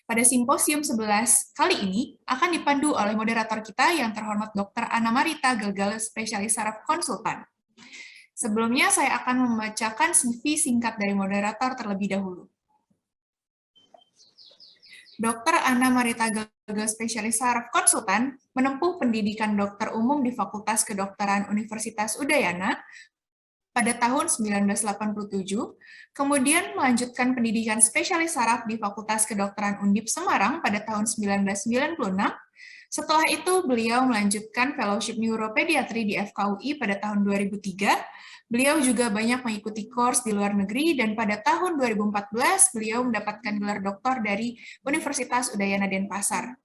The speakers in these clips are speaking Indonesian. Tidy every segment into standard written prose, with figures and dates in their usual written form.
Pada simposium 11 kali ini akan dipandu oleh moderator kita yang terhormat Dr. Anna Marita Gelgel, spesialis saraf konsultan. Sebelumnya saya akan membacakan CV singkat dari moderator terlebih dahulu. Dr. Anna Marita Gelgel, spesialis saraf konsultan, menempuh pendidikan dokter umum di Fakultas Kedokteran Universitas Udayana pada tahun 1987, kemudian melanjutkan pendidikan spesialis saraf di Fakultas Kedokteran Undip Semarang pada tahun 1996. Setelah itu, beliau melanjutkan fellowship neuropediatri di FKUI pada tahun 2003. Beliau juga banyak mengikuti course di luar negeri, dan pada tahun 2014, beliau mendapatkan gelar doktor dari Universitas Udayana Denpasar.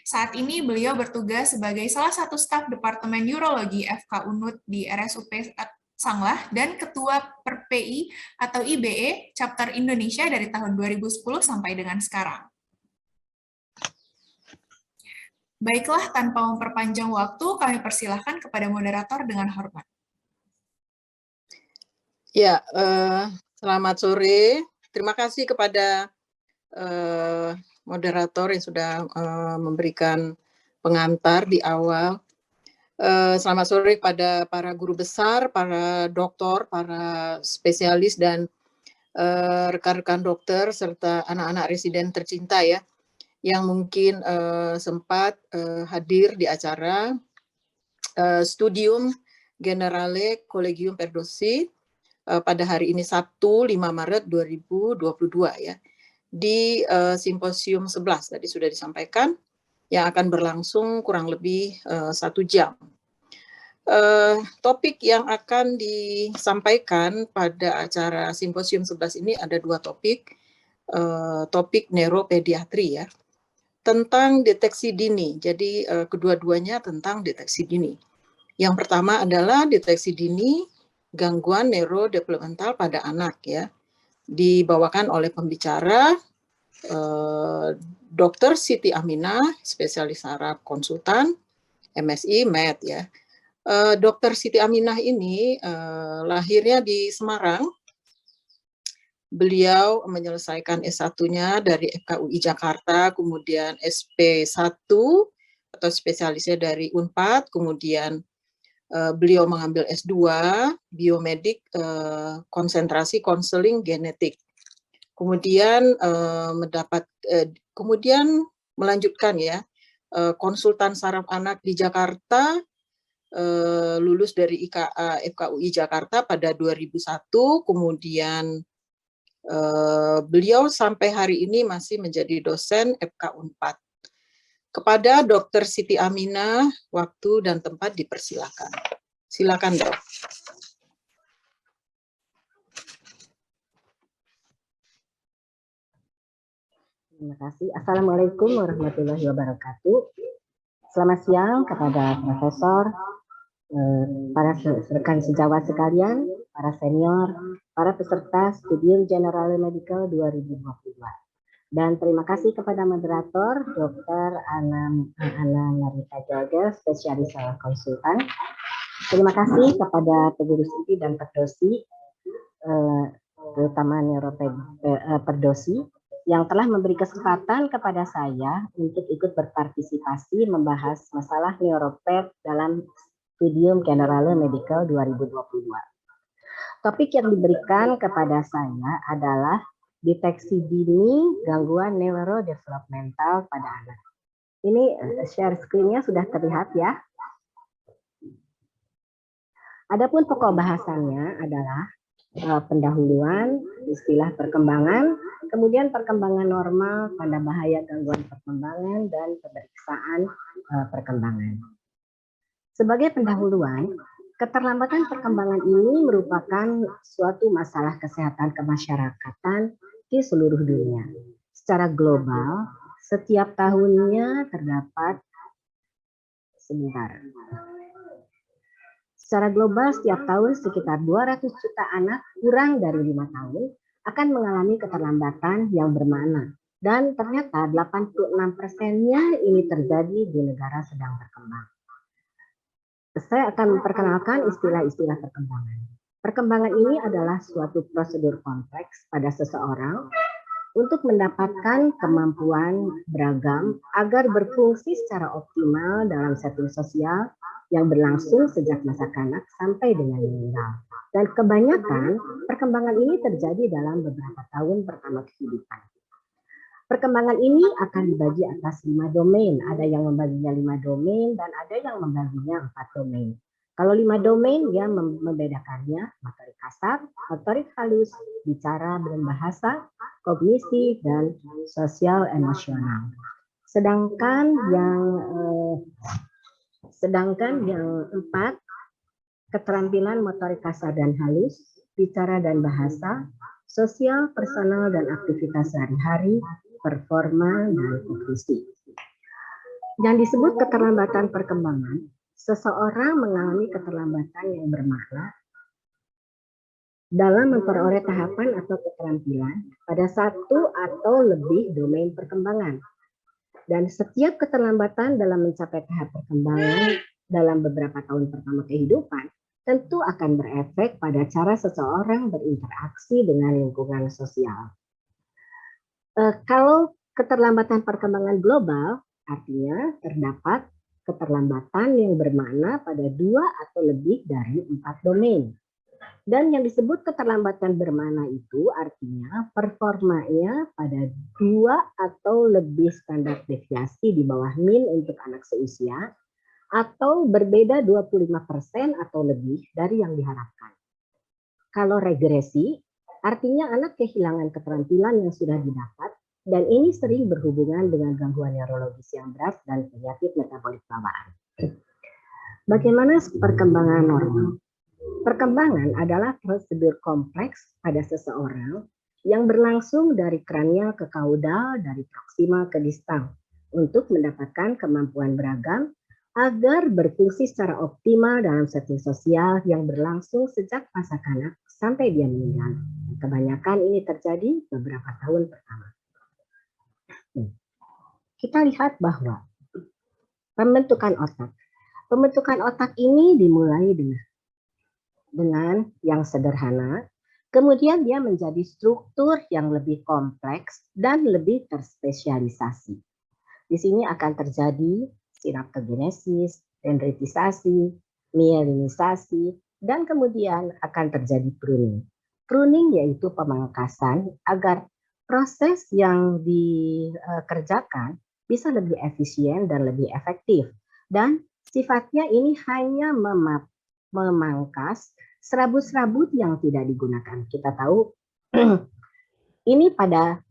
Saat ini, beliau bertugas sebagai salah satu staf Departemen Neurologi FK Unut di RSUP Sanglah dan Ketua PERPI atau IBE Chapter Indonesia dari tahun 2010 sampai dengan sekarang. Baiklah, tanpa memperpanjang waktu, kami persilahkan kepada moderator dengan hormat. Ya, selamat sore. Terima kasih kepada moderator yang sudah memberikan pengantar di awal. Selamat sore pada para guru besar, para dokter, para spesialis, dan rekan-rekan dokter, serta anak-anak residen tercinta ya, yang mungkin sempat hadir di acara Studium Generale Collegium Perdosi pada hari ini Sabtu 5 Maret 2022 ya, di simposium 11 tadi sudah disampaikan, yang akan berlangsung kurang lebih 1 jam. Topik yang akan disampaikan pada acara simposium 11 ini ada 2 topik. Topik neuropediatri ya, tentang deteksi dini. Jadi kedua-duanya tentang deteksi dini. Yang pertama adalah deteksi dini gangguan neurodevelopmental pada anak ya, dibawakan oleh pembicara Dr. Siti Aminah, spesialis saraf konsultan, MSI Med ya. Dr. Siti Aminah ini lahirnya di Semarang. Beliau menyelesaikan S1-nya dari FKUI Jakarta, kemudian SP1 atau spesialisnya dari Unpad, kemudian beliau mengambil S2 biomedik konsentrasi konseling genetik. Kemudian kemudian melanjutkan ya konsultan saraf anak di Jakarta, lulus dari IKA FKUI Jakarta pada 2001, kemudian beliau sampai hari ini masih menjadi dosen FK Unpad. Kepada Dr. Siti Aminah, waktu dan tempat dipersilakan. Silakan, Dok. Terima kasih. Assalamualaikum warahmatullahi wabarakatuh. Selamat siang kepada Profesor, para rekan sejawat sekalian, para senior, para peserta Studium Generale Medical 2022. Dan terima kasih kepada moderator Dr. Anna Marita Gelgel, spesialis saraf konsultan. Terima kasih kepada pengurus inti dan perdosi, terutama perdosi, yang telah memberi kesempatan kepada saya untuk ikut berpartisipasi membahas masalah neuroped dalam Studium Generale Medical 2022. Topik yang diberikan kepada saya adalah deteksi dini gangguan neurodevelopmental pada anak. Ini share screen-nya sudah terlihat ya. Adapun pokok bahasannya adalah pendahuluan, istilah perkembangan, kemudian perkembangan normal, tanda bahaya gangguan perkembangan, dan pemeriksaan perkembangan. Sebagai pendahuluan, keterlambatan perkembangan ini merupakan suatu masalah kesehatan kemasyarakatan di seluruh dunia. Secara global, setiap tahunnya terdapat Secara global, setiap tahun sekitar 200 juta anak kurang dari 5 tahun akan mengalami keterlambatan yang bermakna. Dan ternyata 86%-nya ini terjadi di negara sedang berkembang. Saya akan memperkenalkan istilah-istilah perkembangan. Perkembangan ini adalah suatu prosedur kompleks pada seseorang untuk mendapatkan kemampuan beragam agar berfungsi secara optimal dalam setting sosial yang berlangsung sejak masa kanak sampai dengan meninggal. Dan kebanyakan perkembangan ini terjadi dalam beberapa tahun pertama kehidupan. Perkembangan ini akan dibagi atas 5 domain. Ada yang membaginya 5 domain dan ada yang membaginya 4 domain. Kalau 5 domain dia membedakannya motorik kasar, motorik halus, bicara dan bahasa, kognisi, dan sosial emosional. Sedangkan yang 4, keterampilan motorik kasar dan halus, bicara dan bahasa, sosial, personal, dan aktivitas sehari-hari, performa, dan kognisi. Yang disebut keterlambatan perkembangan, seseorang mengalami keterlambatan yang bermakna dalam memperoleh tahapan atau keterampilan pada satu atau lebih domain perkembangan. Dan setiap keterlambatan dalam mencapai tahap perkembangan dalam beberapa tahun pertama kehidupan tentu akan berefek pada cara seseorang berinteraksi dengan lingkungan sosial. Kalau keterlambatan perkembangan global, artinya terdapat keterlambatan yang bermakna pada 2 atau lebih dari 4 domain. Dan yang disebut keterlambatan bermakna itu artinya performanya pada 2 atau lebih standar deviasi di bawah min untuk anak seusia, atau berbeda 25% atau lebih dari yang diharapkan. Kalau regresi, artinya anak kehilangan keterampilan yang sudah didapat, dan ini sering berhubungan dengan gangguan neurologis yang berat dan penyakit metabolik bawaan. Bagaimana perkembangan normal? Perkembangan adalah prosedur kompleks pada seseorang yang berlangsung dari kranial ke kaudal, dari proksimal ke distal, untuk mendapatkan kemampuan beragam agar berfungsi secara optimal dalam setting sosial yang berlangsung sejak masa kanak sampai dia meninggal. Kebanyakan ini terjadi beberapa tahun pertama. Kita lihat bahwa pembentukan otak. Pembentukan otak ini dimulai dengan yang sederhana, kemudian dia menjadi struktur yang lebih kompleks dan lebih terspesialisasi. Di sini akan terjadi sinaptogenesis, dendritisasi, mielinisasi, dan kemudian akan terjadi pruning. Pruning yaitu pemangkasan agar proses yang dikerjakan bisa lebih efisien dan lebih efektif. Dan sifatnya ini hanya memangkas serabut-serabut yang tidak digunakan. Kita tahu ini pada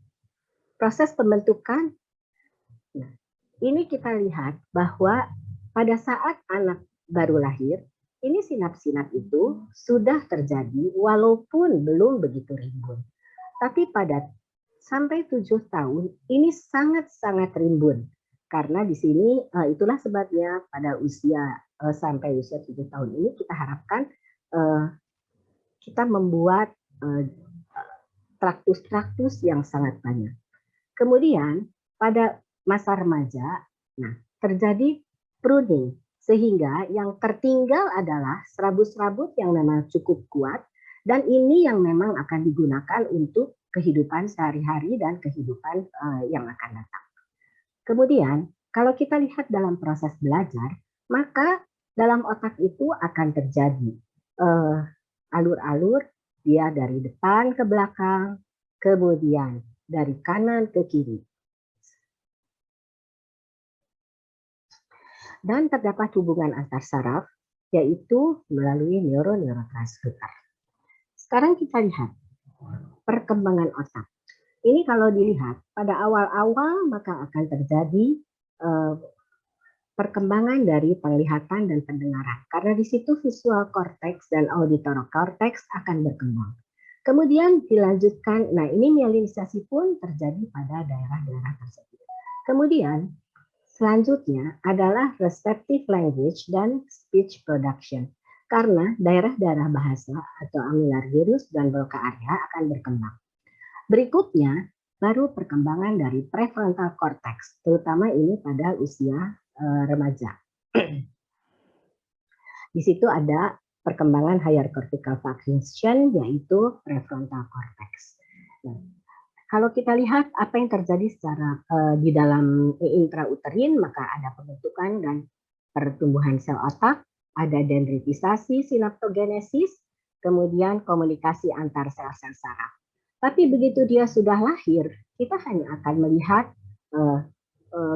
proses pembentukan. Nah, ini kita lihat bahwa pada saat anak baru lahir, ini sinap-sinap itu sudah terjadi walaupun belum begitu rimbun. Tapi pada sampai 7 tahun ini sangat-sangat rimbun. Karena di sini itulah sebabnya pada usia sampai usia 7 tahun ini kita harapkan kita membuat traktus-traktus yang sangat banyak. Kemudian pada masa remaja, terjadi pruning sehingga yang tertinggal adalah serabut-serabut yang memang cukup kuat dan ini yang memang akan digunakan untuk kehidupan sehari-hari dan kehidupan yang akan datang. Kemudian kalau kita lihat dalam proses belajar, maka dalam otak itu akan terjadi alur-alur dia dari depan ke belakang, kemudian dari kanan ke kiri. Dan terdapat hubungan antar saraf, yaitu melalui neurotransmitter. Sekarang kita lihat perkembangan otak. Ini kalau dilihat pada awal-awal maka akan terjadi perkembangan dari penglihatan dan pendengaran. Karena di situ visual cortex dan auditory cortex akan berkembang. Kemudian dilanjutkan, ini mielinisasi pun terjadi pada daerah-daerah tersebut. Kemudian selanjutnya adalah receptive language dan speech production. Karena daerah-daerah bahasa atau amilar gyrus dan broca area akan berkembang. Berikutnya baru perkembangan dari prefrontal cortex, terutama ini pada usia remaja. Di situ ada perkembangan higher cortical function yaitu prefrontal cortex. Kalau kita lihat apa yang terjadi secara di dalam intrauterin, maka ada pembentukan dan pertumbuhan sel otak, ada dendritisasi, sinaptogenesis, kemudian komunikasi antar sel-sel saraf. Tapi begitu dia sudah lahir, kita hanya akan melihat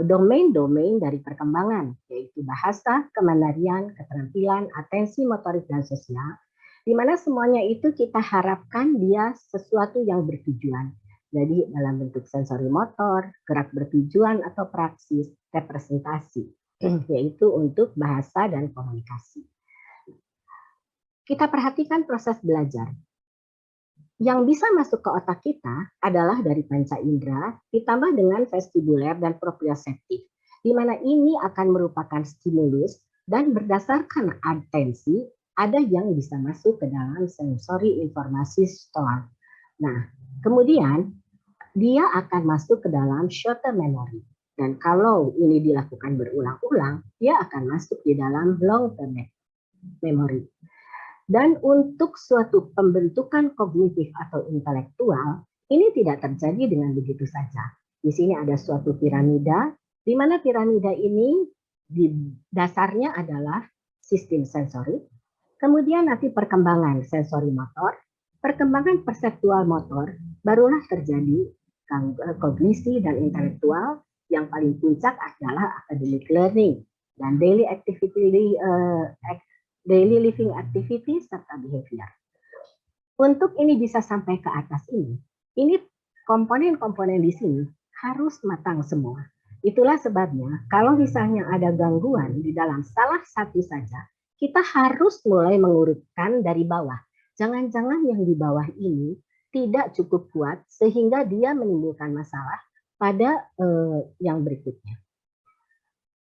domain-domain dari perkembangan, yaitu bahasa, kemandirian, keterampilan, atensi, motorik, dan sosial, di mana semuanya itu kita harapkan dia sesuatu yang bertujuan. Jadi dalam bentuk sensori motor, gerak bertujuan, atau praksis, representasi, yaitu untuk bahasa dan komunikasi. Kita perhatikan proses belajar. Yang bisa masuk ke otak kita adalah dari panca indera ditambah dengan vestibuler dan proprioseptif, di mana ini akan merupakan stimulus dan berdasarkan atensi ada yang bisa masuk ke dalam sensori informasi store. Nah, kemudian dia akan masuk ke dalam short term memory. Dan kalau ini dilakukan berulang-ulang, dia akan masuk di dalam long term memory. Dan untuk suatu pembentukan kognitif atau intelektual, ini tidak terjadi dengan begitu saja. Di sini ada suatu piramida, di mana piramida ini di dasarnya adalah sistem sensori, kemudian nanti perkembangan sensori motor, perkembangan perseptual motor, barulah terjadi kognisi dan intelektual. Yang paling puncak adalah academic learning dan daily living activity serta behavior. Untuk ini bisa sampai ke atas ini komponen-komponen di sini harus matang semua. Itulah sebabnya kalau misalnya ada gangguan di dalam salah satu saja, kita harus mulai mengurutkan dari bawah. Jangan-jangan yang di bawah ini tidak cukup kuat sehingga dia menimbulkan masalah pada yang berikutnya.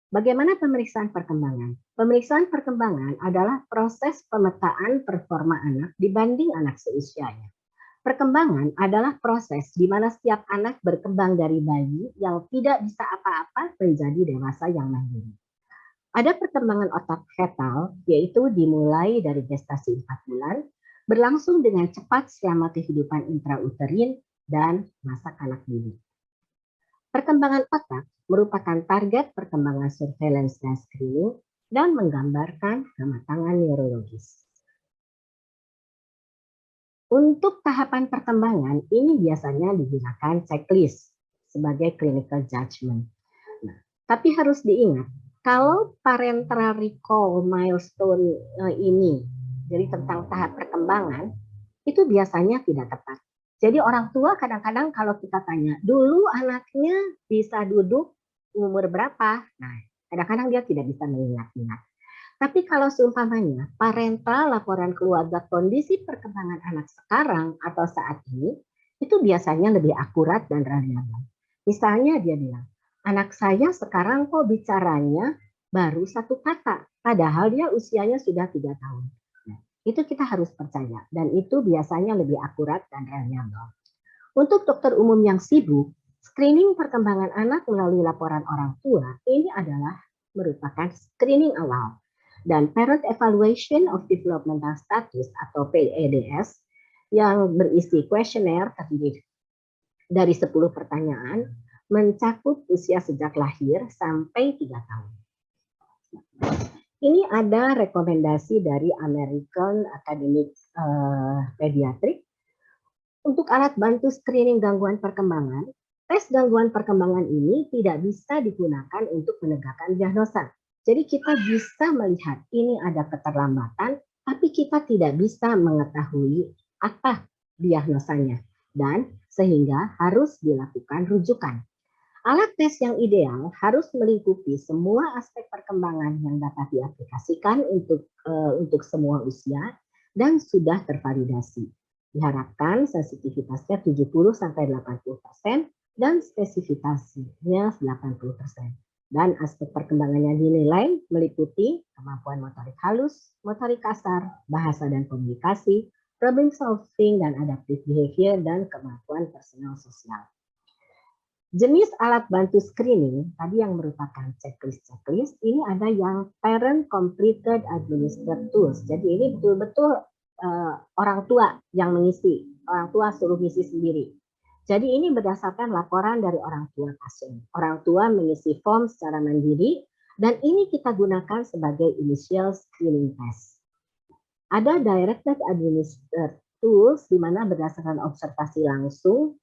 Bagaimana pemeriksaan perkembangan? Pemeriksaan perkembangan adalah proses pemetaan performa anak dibanding anak seusianya. Perkembangan adalah proses di mana setiap anak berkembang dari bayi yang tidak bisa apa-apa menjadi dewasa yang mandiri. Ada perkembangan otak fetal, yaitu dimulai dari gestasi 4 bulan, berlangsung dengan cepat selama kehidupan intrauterin dan masa kanak dini. Perkembangan otak merupakan target perkembangan surveillance dan screening dan menggambarkan kematangan neurologis. Untuk tahapan perkembangan, ini biasanya digunakan checklist sebagai clinical judgment. Nah, tapi harus diingat, kalau parental recall milestone ini, jadi tentang tahap perkembangan, itu biasanya tidak tepat. Jadi orang tua kadang-kadang kalau kita tanya, dulu anaknya bisa duduk umur berapa? Nah, kadang-kadang dia tidak bisa mengingat-ingat. Tapi kalau seumpamanya parental laporan keluarga kondisi perkembangan anak sekarang atau saat ini, itu biasanya lebih akurat dan reliable. Misalnya dia bilang, anak saya sekarang kok bicaranya baru 1 kata, padahal dia usianya sudah 3 tahun. Itu kita harus percaya, dan itu biasanya lebih akurat dan reliable. Untuk dokter umum yang sibuk, screening perkembangan anak melalui laporan orang tua ini adalah merupakan screening awal. Dan Parent Evaluation of Developmental Status atau PEDS yang berisi kuesioner terdiri dari 10 pertanyaan mencakup usia sejak lahir sampai 3 tahun. Ini ada rekomendasi dari American Academic Pediatric. Untuk alat bantu screening gangguan perkembangan, tes gangguan perkembangan ini tidak bisa digunakan untuk menegakkan diagnosa. Jadi kita bisa melihat ini ada keterlambatan, tapi kita tidak bisa mengetahui apa diagnosanya. Dan sehingga harus dilakukan rujukan. Alat tes yang ideal harus melingkupi semua aspek perkembangan yang dapat diaplikasikan untuk semua usia dan sudah tervalidasi. Diharapkan sensitivitasnya 70-80% dan spesifikasinya 80%. Dan aspek perkembangannya dinilai meliputi kemampuan motorik halus, motorik kasar, bahasa dan komunikasi, problem solving dan adaptive behavior, dan kemampuan personal sosial. Jenis alat bantu screening tadi yang merupakan checklist, ini ada yang parent completed administered tools. Jadi ini betul-betul orang tua yang mengisi, orang tua suruh ngisi sendiri. Jadi ini berdasarkan laporan dari orang tua pasien. Orang tua mengisi form secara mandiri dan ini kita gunakan sebagai initial screening test. Ada directed administered tools di mana berdasarkan observasi langsung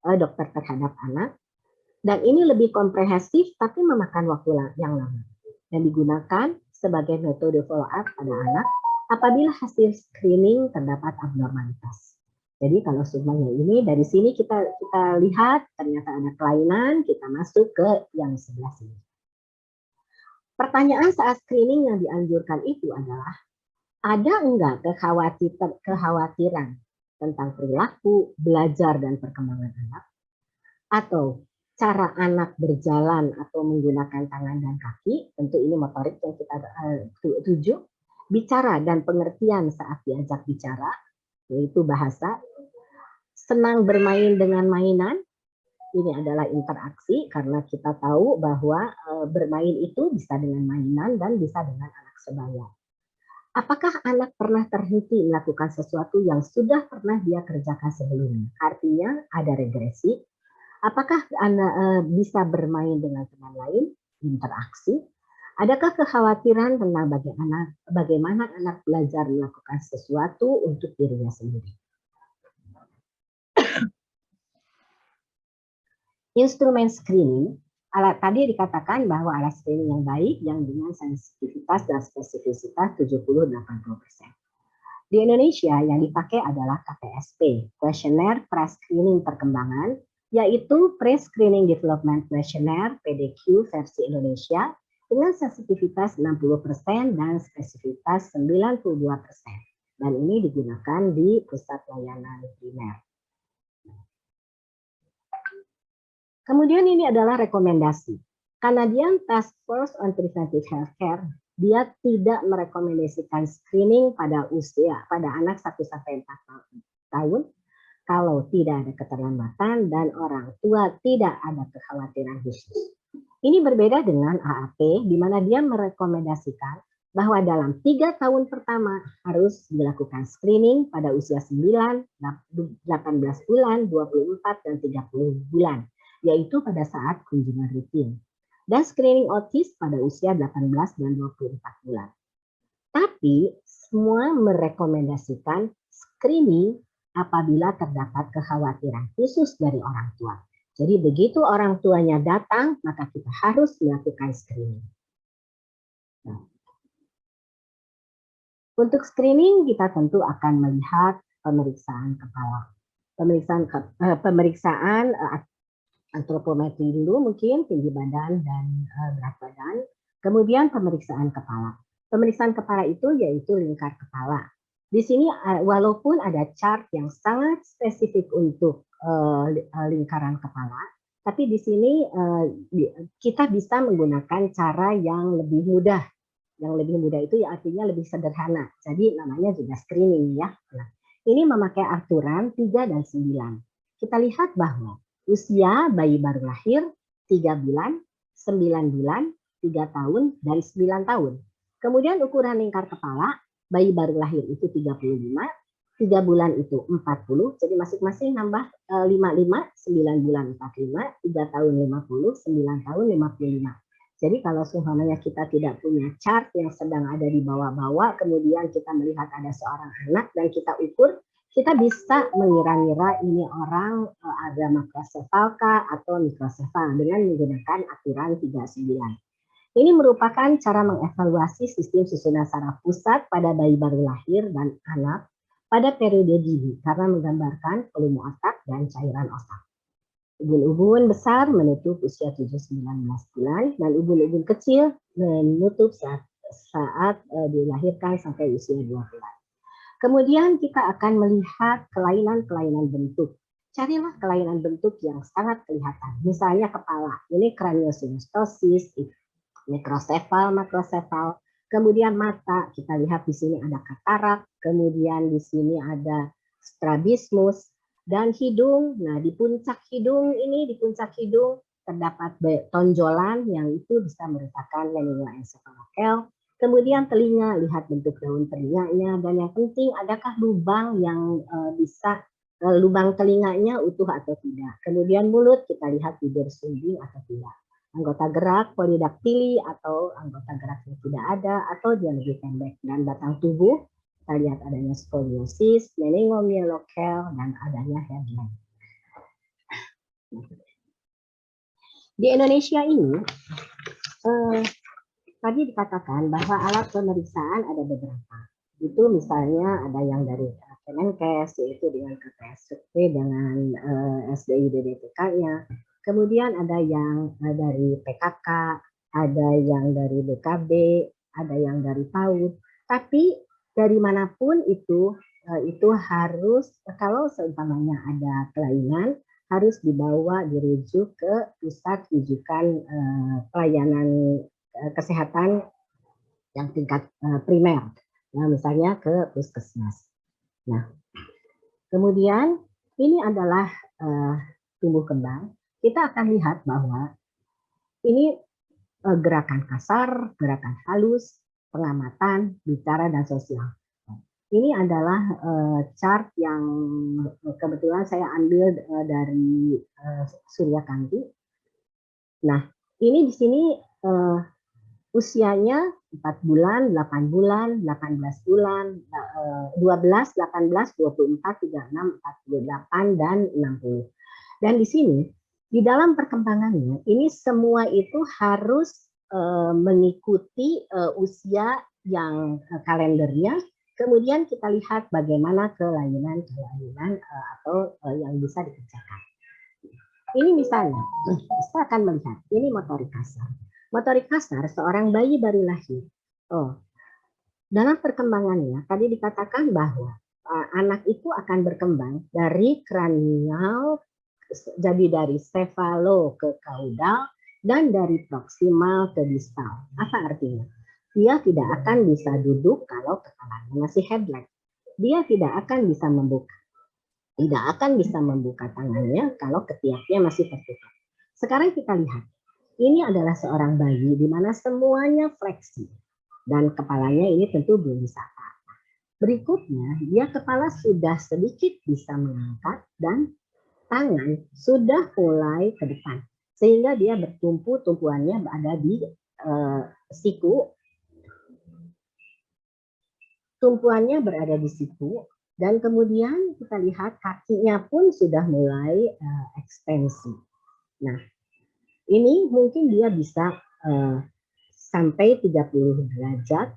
dokter terhadap anak dan ini lebih komprehensif tapi memakan waktu yang lama dan digunakan sebagai metode follow up pada anak apabila hasil screening terdapat abnormalitas. Jadi kalau semuanya ini dari sini kita lihat ternyata ada kelainan, kita masuk ke yang sebelah sini. Pertanyaan saat screening yang dianjurkan itu adalah, ada enggak kekhawatiran tentang perilaku, belajar, dan perkembangan anak? Atau cara anak berjalan atau menggunakan tangan dan kaki, tentu ini motorik yang kita tuju, bicara dan pengertian saat diajak bicara, yaitu bahasa, senang bermain dengan mainan, ini adalah interaksi karena kita tahu bahwa bermain itu bisa dengan mainan dan bisa dengan anak sebaya. Apakah anak pernah terhenti melakukan sesuatu yang sudah pernah dia kerjakan sebelumnya? Artinya ada regresi. Apakah anak bisa bermain dengan teman lain? Interaksi. Adakah kekhawatiran tentang bagaimana anak belajar melakukan sesuatu untuk dirinya sendiri? Instrumen screening, tadi dikatakan bahwa alat screening yang baik yang dengan sensitivitas dan spesifisitas 70-80%. Di Indonesia yang dipakai adalah KPSP, Questionnaire Pre-Screening Perkembangan, yaitu Pre-Screening Development Questionnaire PDQ versi Indonesia dengan sensitivitas 60% dan spesifitas 92%. Dan ini digunakan di pusat layanan primer. Kemudian ini adalah rekomendasi. Canadian Task Force on Preventive Healthcare, dia tidak merekomendasikan screening pada anak 1-4 tahun kalau tidak ada keterlambatan dan orang tua tidak ada kekhawatiran khusus. Ini berbeda dengan AAP, di mana dia merekomendasikan bahwa dalam 3 tahun pertama harus dilakukan screening pada usia 9, 18 bulan, 24, dan 30 bulan. Yaitu pada saat kunjungan rutin. Dan screening autis pada usia 18 dan 24 bulan. Tapi semua merekomendasikan screening apabila terdapat kekhawatiran khusus dari orang tua. Jadi begitu orang tuanya datang, maka kita harus melakukan screening. Nah, untuk screening kita tentu akan melihat pemeriksaan kepala. Pemeriksaan antropometri dulu mungkin tinggi badan dan berat badan. Kemudian pemeriksaan kepala. Pemeriksaan kepala itu yaitu lingkar kepala. Di sini walaupun ada chart yang sangat spesifik untuk lingkaran kepala, tapi di sini kita bisa menggunakan cara yang lebih mudah. Yang lebih mudah itu ya artinya lebih sederhana. Jadi namanya juga screening ya. Nah, ini memakai aturan 3 dan 9. Kita lihat bahwa usia bayi baru lahir 3 bulan, 9 bulan, 3 tahun, dan 9 tahun. Kemudian ukuran lingkar kepala, bayi baru lahir itu 35, 3 bulan itu 40, jadi masing-masing nambah 55, 9 bulan 45, 3 tahun 50, 9 tahun 55. Jadi kalau seumpamanya kita tidak punya chart yang sedang ada di bawah-bawah, kemudian kita melihat ada seorang anak dan kita ukur, kita bisa mengira-ngira ini orang ada makrosefalka atau mikrosefal dengan menggunakan aturan 39. Ini merupakan cara mengevaluasi sistem susunan saraf pusat pada bayi baru lahir dan anak pada periode dini karena menggambarkan volume otak dan cairan otak. Ubun-ubun besar menutup usia 7-19 bulan dan ubun-ubun kecil menutup saat dilahirkan sampai usia 2 bulan. Kemudian kita akan melihat kelainan-kelainan bentuk. Carilah kelainan bentuk yang sangat kelihatan. Misalnya kepala, ini craniosynostosis, mikrosefal, makrosefal. Kemudian mata, kita lihat di sini ada katarak, kemudian di sini ada strabismus, dan hidung. Nah, di puncak hidung terdapat tonjolan yang itu bisa merupakan meningoencephalokel. Kemudian telinga, lihat bentuk daun telinganya, dan yang penting adakah lubang yang bisa lubang telinganya utuh atau tidak. Kemudian mulut kita lihat bibir sungging atau tidak. Anggota gerak polidaktili atau anggota gerak yang tidak ada atau dia lebih pendek. Dan batang tubuh kita lihat adanya skoliosis, meningomyelocele, dan adanya headline. Di Indonesia ini tadi dikatakan bahwa alat pemeriksaan ada beberapa. Itu misalnya ada yang dari Kemenkes, yaitu dengan KPSP dengan SDI-DDPK-nya. Kemudian ada yang dari PKK, ada yang dari BKB, ada yang dari PAUD. Tapi dari manapun itu harus, kalau seumpamanya ada kelainan, harus dibawa dirujuk ke pusat rujukan pelayanan kesehatan yang tingkat primer. Nah, misalnya ke puskesmas. Nah, kemudian ini adalah tumbuh kembang. Kita akan lihat bahwa ini gerakan kasar, gerakan halus, pengamatan, bicara, dan sosial. Ini adalah chart yang kebetulan saya ambil dari Suryakanti. Nah, ini di sini usianya 4 bulan, 8 bulan, 18 bulan, 12, 18, 24, 36, 48, dan 60. Dan di sini, di dalam perkembangannya, ini semua itu harus mengikuti usia yang kalendernya. Kemudian kita lihat bagaimana kelainan atau yang bisa dikerjakan. Ini misalnya, kita akan melihat, ini motorik kasar. Motorik kasar seorang bayi baru lahir. Dalam perkembangannya tadi dikatakan bahwa anak itu akan berkembang dari kranial, jadi dari sefalo ke kaudal, dan dari proksimal ke distal. Apa artinya? Dia tidak akan bisa duduk kalau kepalanya masih headlock. Dia tidak akan bisa membuka tangannya kalau ketiaknya masih tertutup. Sekarang kita lihat. Ini adalah seorang bayi di mana semuanya fleksi dan kepalanya ini tentu belum bisa apa-apa. Berikutnya, dia kepala sudah sedikit bisa mengangkat dan tangan sudah mulai ke depan sehingga dia bertumpu, tumpuannya ada di siku. Tumpuannya berada di situ dan kemudian kita lihat kakinya pun sudah mulai ekstensi. Nah, ini mungkin dia bisa sampai 30 derajat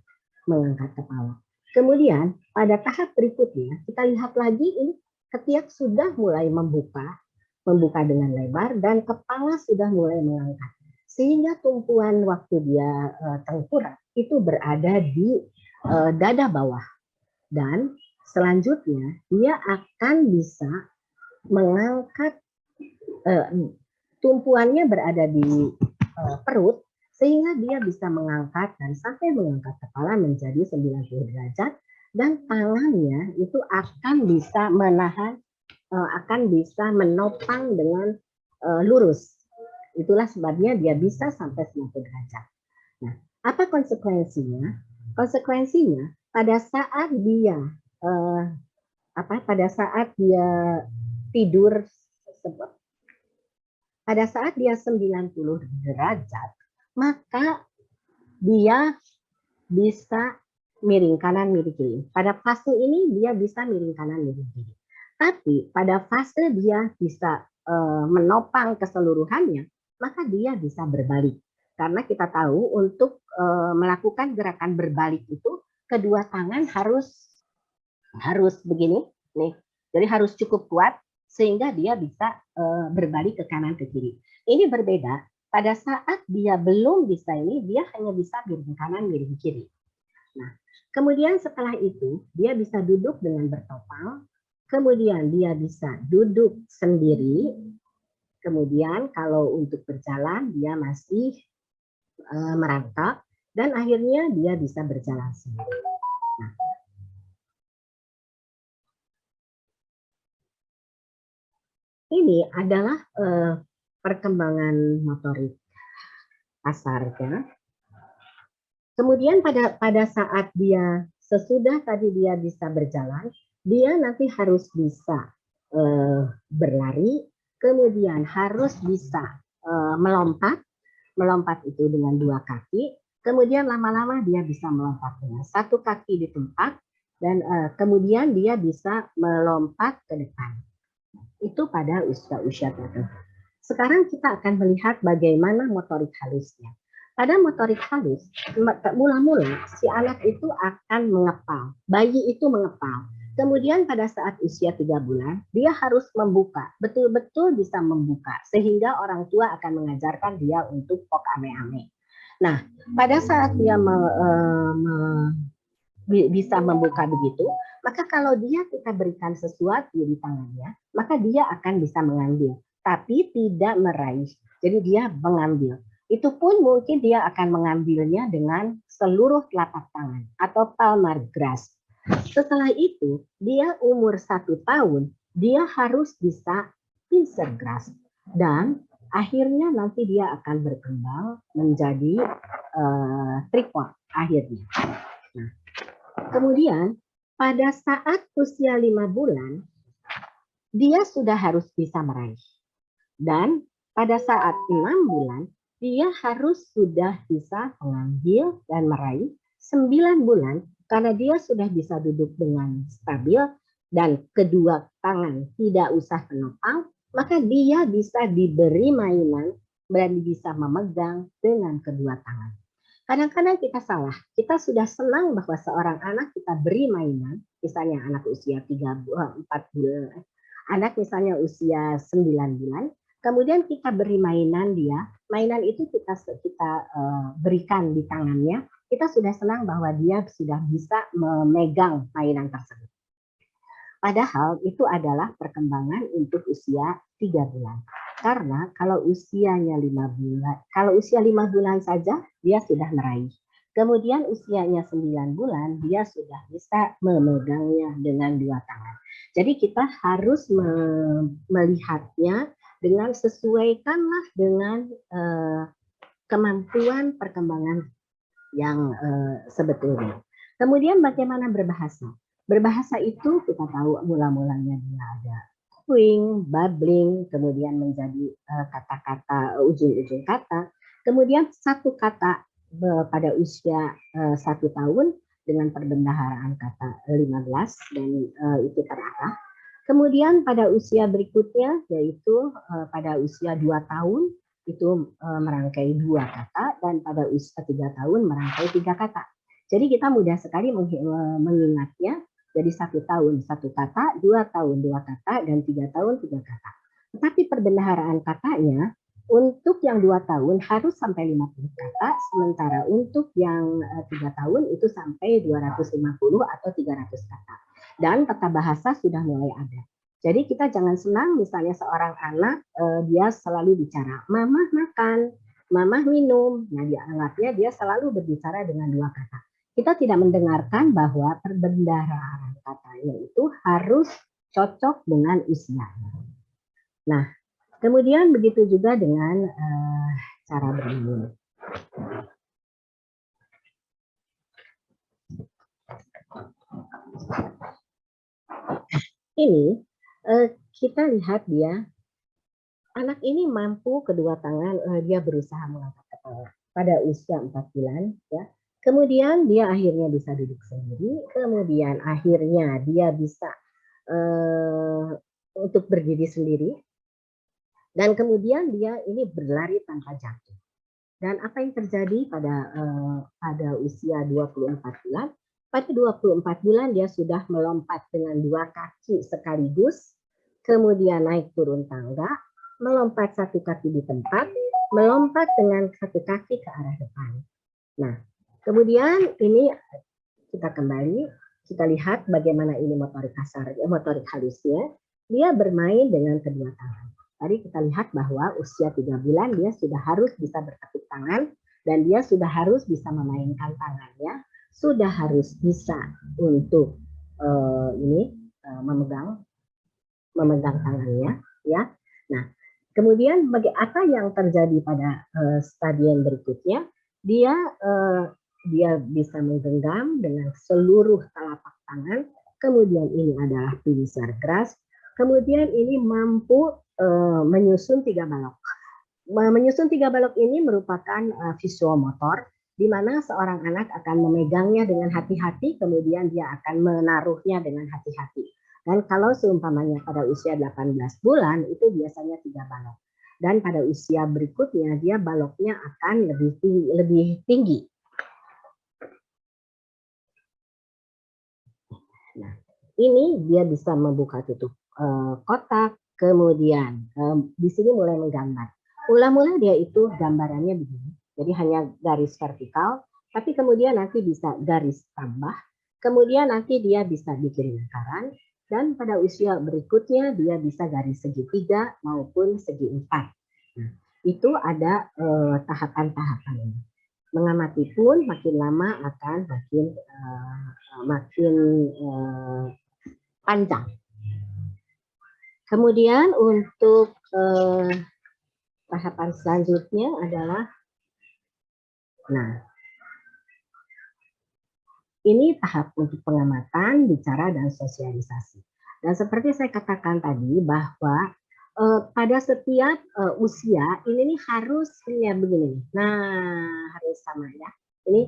mengangkat kepala. Kemudian pada tahap berikutnya kita lihat lagi ini ketiak sudah mulai membuka dengan lebar dan kepala sudah mulai mengangkat. Sehingga tumpuan waktu dia tengkurap itu berada di dada bawah. Dan selanjutnya dia akan bisa mengangkat tumpuannya berada di perut sehingga dia bisa mengangkat dan sampai mengangkat kepala menjadi 90 derajat dan tangannya itu akan bisa menahan, akan bisa menopang dengan lurus. Itulah sebabnya dia bisa sampai 90 derajat. Nah, apa konsekuensinya? Konsekuensinya pada saat dia tidur, pada saat dia 90 derajat, maka dia bisa miring kanan, miring kiri. Pada fase ini dia bisa miring kanan, miring kiri. Tapi pada fase dia bisa menopang keseluruhannya, maka dia bisa berbalik. Karena kita tahu untuk melakukan gerakan berbalik itu kedua tangan harus begini, nih. Jadi harus cukup kuat sehingga dia bisa berbalik ke kanan ke kiri. Ini berbeda. Pada saat dia belum bisa ini, dia hanya bisa miring kanan, miring kiri. Nah, kemudian setelah itu dia bisa duduk dengan bertopang. Kemudian dia bisa duduk sendiri. Kemudian kalau untuk berjalan dia masih merangkak dan akhirnya dia bisa berjalan sendiri. Nah, ini adalah perkembangan motorik kasarnya. Kemudian pada saat dia sesudah tadi dia bisa berjalan, dia nanti harus bisa berlari, kemudian harus bisa melompat, melompat itu dengan dua kaki, kemudian lama-lama dia bisa melompat dengan satu kaki di tempat, dan kemudian dia bisa melompat ke depan. Itu pada usia-usia tertentu. Sekarang kita akan melihat bagaimana motorik halusnya. Pada motorik halus, mula-mula si anak itu akan mengepal, bayi itu mengepal. Kemudian pada saat usia 3 bulan, dia harus membuka, betul-betul bisa membuka, sehingga orang tua akan mengajarkan dia untuk pok ame-ame. Nah, pada saat dia bisa membuka begitu, maka kalau dia kita berikan sesuatu di tangannya, maka dia akan bisa mengambil, tapi tidak meraih. Jadi dia mengambil. Itu pun mungkin dia akan mengambilnya dengan seluruh telapak tangan atau palmar grasp. Setelah itu, dia umur 1 tahun, dia harus bisa pincer grasp. Dan akhirnya nanti dia akan berkembang menjadi tripod akhirnya. Nah, kemudian pada saat usia 5 bulan, dia sudah harus bisa meraih. Dan pada saat 6 bulan, dia harus sudah bisa mengambil dan meraih. 9 bulan, karena dia sudah bisa duduk dengan stabil dan kedua tangan tidak usah menopang, maka dia bisa diberi mainan dan bisa memegang dengan kedua tangan. Kadang-kadang kita salah, kita sudah senang bahwa seorang anak kita beri mainan, misalnya anak usia 4 bulan, anak misalnya usia 9 bulan, kemudian kita beri mainan dia, mainan itu kita berikan di tangannya, kita sudah senang bahwa dia sudah bisa memegang mainan tersebut. Padahal itu adalah perkembangan untuk usia 3 bulan. Karena kalau usianya 5 bulan, kalau usia 5 bulan saja dia sudah meraih. Kemudian usianya 9 bulan dia sudah bisa memegangnya dengan dua tangan. Jadi kita harus melihatnya dengan sesuaikanlah dengan kemampuan perkembangan yang sebetulnya. Kemudian bagaimana berbahasa? Berbahasa itu kita tahu mula-mulanya dia ada cooing, babbling, kemudian menjadi kata-kata, ujung-ujung kata. Kemudian satu kata pada usia 1 tahun dengan perbendaharaan kata 15 dan itu terarah. Kemudian pada usia berikutnya yaitu pada usia 2 tahun itu merangkai 2 kata dan pada usia 3 tahun merangkai 3 kata. Jadi kita mudah sekali mengingatnya. Jadi 1 tahun 1 kata, 2 tahun 2 kata, dan 3 tahun 3 kata. Tetapi perbendaharaan katanya untuk yang 2 tahun harus sampai 50 kata, sementara untuk yang 3 tahun itu sampai 250 atau 300 kata. Dan tata bahasa sudah mulai ada. Jadi kita jangan senang misalnya seorang anak dia selalu bicara, "Mama makan, Mama minum." Nah, dianggapnya dia selalu berbicara dengan 2 kata. Kita tidak mendengarkan bahwa perbendaharaan katanya itu harus cocok dengan usianya. Nah, kemudian begitu juga dengan cara bermain. Ini kita lihat dia, anak ini mampu kedua tangan, dia berusaha mengangkat kepala pada usia 4 bulan, ya. Kemudian dia akhirnya bisa duduk sendiri, kemudian akhirnya dia bisa untuk berdiri sendiri, dan kemudian dia ini berlari tanpa jatuh. Dan apa yang terjadi pada usia 24 bulan? Pada 24 bulan dia sudah melompat dengan 2 kaki sekaligus, kemudian naik turun tangga, melompat 1 kaki di tempat, melompat dengan 1 kaki ke arah depan. Nah, kemudian ini kita kembali, kita lihat bagaimana ini motorik kasar, motorik halusnya. Dia bermain dengan kedua tangan. Tadi kita lihat bahwa usia 3 bulan dia sudah harus bisa bertepuk tangan dan dia sudah harus bisa memainkan tangannya, sudah harus bisa untuk memegang tangannya, ya. Nah, kemudian apa yang terjadi pada stadium berikutnya? Dia bisa menggenggam dengan seluruh telapak tangan. Kemudian ini adalah pincer grasp. Kemudian ini mampu menyusun 3 balok. Menyusun 3 balok ini merupakan visual motor, di mana seorang anak akan memegangnya dengan hati-hati, kemudian dia akan menaruhnya dengan hati-hati. Dan kalau seumpamanya pada usia 18 bulan, itu biasanya 3 balok. Dan pada usia berikutnya, dia baloknya akan lebih tinggi. Nah, ini dia bisa membuka tutup kotak, kemudian di sini mulai menggambar. Mula-mula dia itu gambarannya begini, jadi hanya garis vertikal, tapi kemudian nanti bisa garis tambah, kemudian nanti dia bisa bikin lingkaran, dan pada usia berikutnya dia bisa garis segitiga maupun segi 4. Nah, itu ada tahapan-tahapannya. Mengamati pun makin lama akan makin panjang. Kemudian untuk tahapan selanjutnya adalah, nah, ini tahap untuk pengamatan, bicara, dan sosialisasi. Dan seperti saya katakan tadi bahwa pada setiap usia ini nih harus ya begini. Nah, harus sama ya. Ini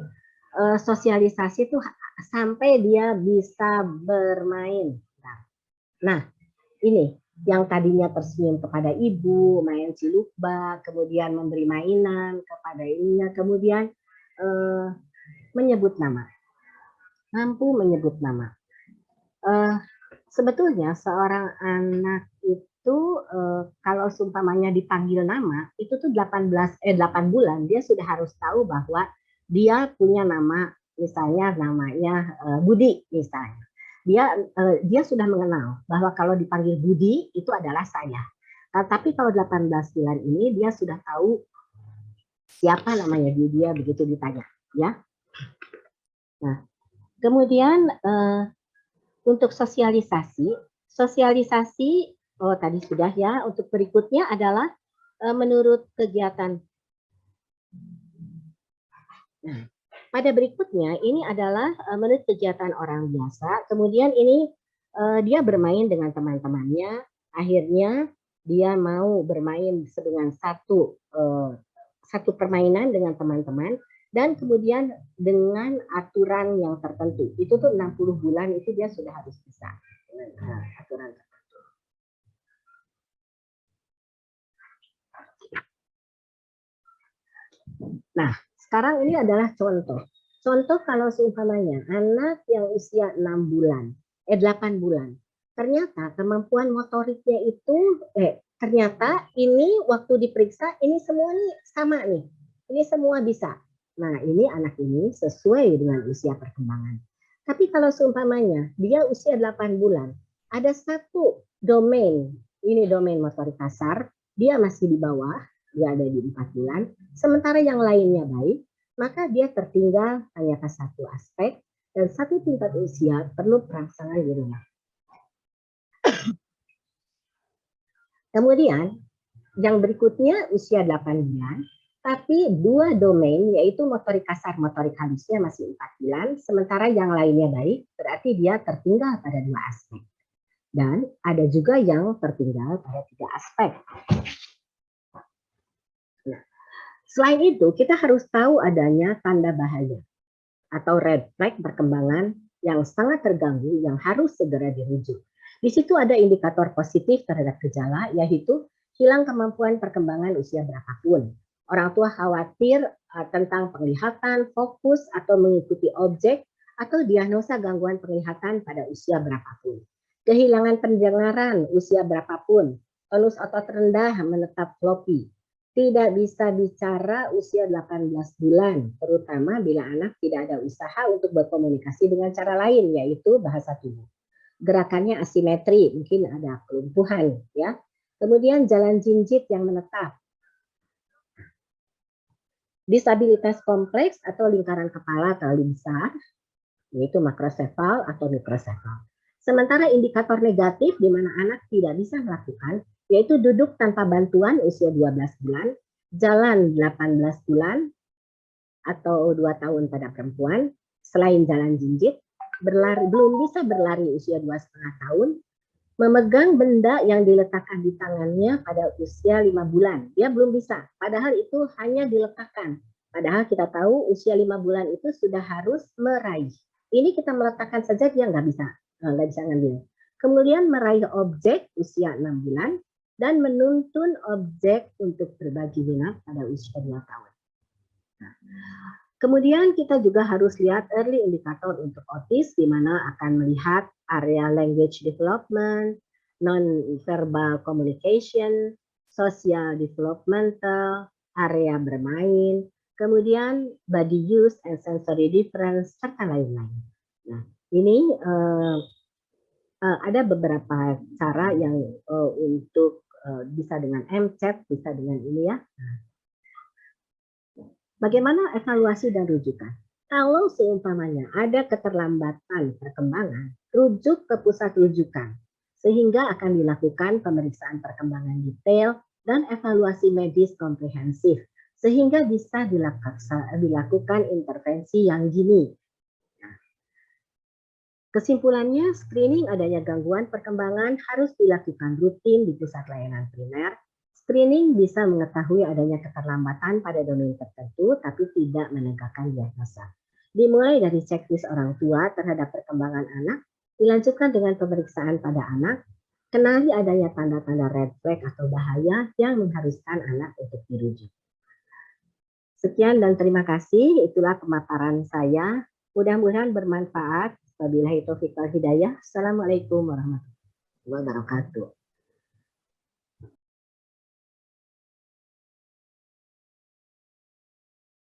sosialisasi tuh sampai dia bisa bermain. Nah, ini yang tadinya tersenyum kepada ibu, main cilukbak, kemudian memberi mainan kepada ininya, kemudian menyebut nama, mampu menyebut nama. Sebetulnya seorang anak itu kalau seumpamanya dipanggil nama, itu tuh 8 bulan dia sudah harus tahu bahwa dia punya nama, misalnya namanya Budi misalnya. Dia sudah mengenal bahwa kalau dipanggil Budi itu adalah saya. Tapi kalau 18 bulan ini dia sudah tahu siapa namanya dia begitu ditanya, ya. Nah, kemudian untuk sosialisasi tadi sudah ya. Untuk berikutnya adalah menurut kegiatan. Nah, pada berikutnya ini adalah menurut kegiatan orang biasa. Kemudian ini dia bermain dengan teman-temannya. Akhirnya dia mau bermain dengan satu permainan dengan teman-teman. Dan kemudian dengan aturan yang tertentu. Itu tuh 60 bulan itu dia sudah harus bisa. Aturan tertentu. Nah, sekarang ini adalah contoh. Contoh kalau seumpamanya anak yang usia 8 bulan. Ternyata kemampuan motoriknya itu, ternyata ini waktu diperiksa, ini semua nih sama nih. Ini semua bisa. Nah, ini anak ini sesuai dengan usia perkembangan. Tapi kalau seumpamanya dia usia 8 bulan, ada satu domain, ini domain motorik kasar, dia masih di bawah, dia ada di 4 bulan, sementara yang lainnya baik, maka dia tertinggal hanya ke satu aspek, dan satu tingkat usia perlu perangsangan di rumah. Kemudian, yang berikutnya usia 8 bulan, tapi 2 domain, yaitu motorik kasar, motorik halusnya masih 4 bulan, sementara yang lainnya baik, berarti dia tertinggal pada 2 aspek. Dan ada juga yang tertinggal pada 3 aspek. Nah, selain itu, kita harus tahu adanya tanda bahaya atau red flag perkembangan yang sangat terganggu yang harus segera dirujuk. Di situ ada indikator positif terhadap gejala, yaitu hilang kemampuan perkembangan usia berapapun. Orang tua khawatir tentang penglihatan, fokus, atau mengikuti objek, atau diagnosa gangguan penglihatan pada usia berapapun. Kehilangan pendengaran usia berapapun, tonus otot rendah menetap floppy, tidak bisa bicara usia 18 bulan, terutama bila anak tidak ada usaha untuk berkomunikasi dengan cara lain, yaitu bahasa tubuh. Gerakannya asimetri, mungkin ada kelumpuhan, ya. Kemudian jalan jinjit yang menetap. Disabilitas kompleks atau lingkaran kepala terlalu besar, yaitu makrosefal atau mikrosefal. Sementara indikator negatif di mana anak tidak bisa melakukan, yaitu duduk tanpa bantuan usia 12 bulan, jalan 18 bulan, atau 2 tahun pada perempuan, selain jalan jinjit, belum bisa berlari usia 2,5 tahun, Memegang benda yang diletakkan di tangannya pada usia 5 bulan. Dia belum bisa, padahal itu hanya diletakkan. Padahal kita tahu usia 5 bulan itu sudah harus meraih. Ini kita meletakkan saja dia nggak bisa ngambil. Kemudian meraih objek usia 6 bulan dan menuntun objek untuk berbagi minat pada usia 2 tahun. Nah, kemudian kita juga harus lihat early indicator untuk autis, di mana akan melihat area language development, non-verbal communication, social developmental, area bermain, kemudian body use and sensory difference, serta lain-lain. Nah, ini ada beberapa cara yang untuk bisa dengan MCAT, bisa dengan ini ya. Bagaimana evaluasi dan rujukan? Kalau seumpamanya ada keterlambatan perkembangan, rujuk ke pusat rujukan, sehingga akan dilakukan pemeriksaan perkembangan detail dan evaluasi medis komprehensif, sehingga bisa dilakukan intervensi yang dini. Kesimpulannya, screening adanya gangguan perkembangan harus dilakukan rutin di pusat layanan primer. Screening bisa mengetahui adanya keterlambatan pada domain tertentu, tapi tidak menegakkan diagnosa. Dimulai dari checklist orang tua terhadap perkembangan anak, dilanjutkan dengan pemeriksaan pada anak, kenali adanya tanda-tanda red flag atau bahaya yang mengharuskan anak untuk dirujuk. Sekian dan terima kasih, itulah pemaparan saya. Mudah-mudahan bermanfaat. Wabillahi taufiq wal hidayah. Assalamualaikum warahmatullahi wabarakatuh.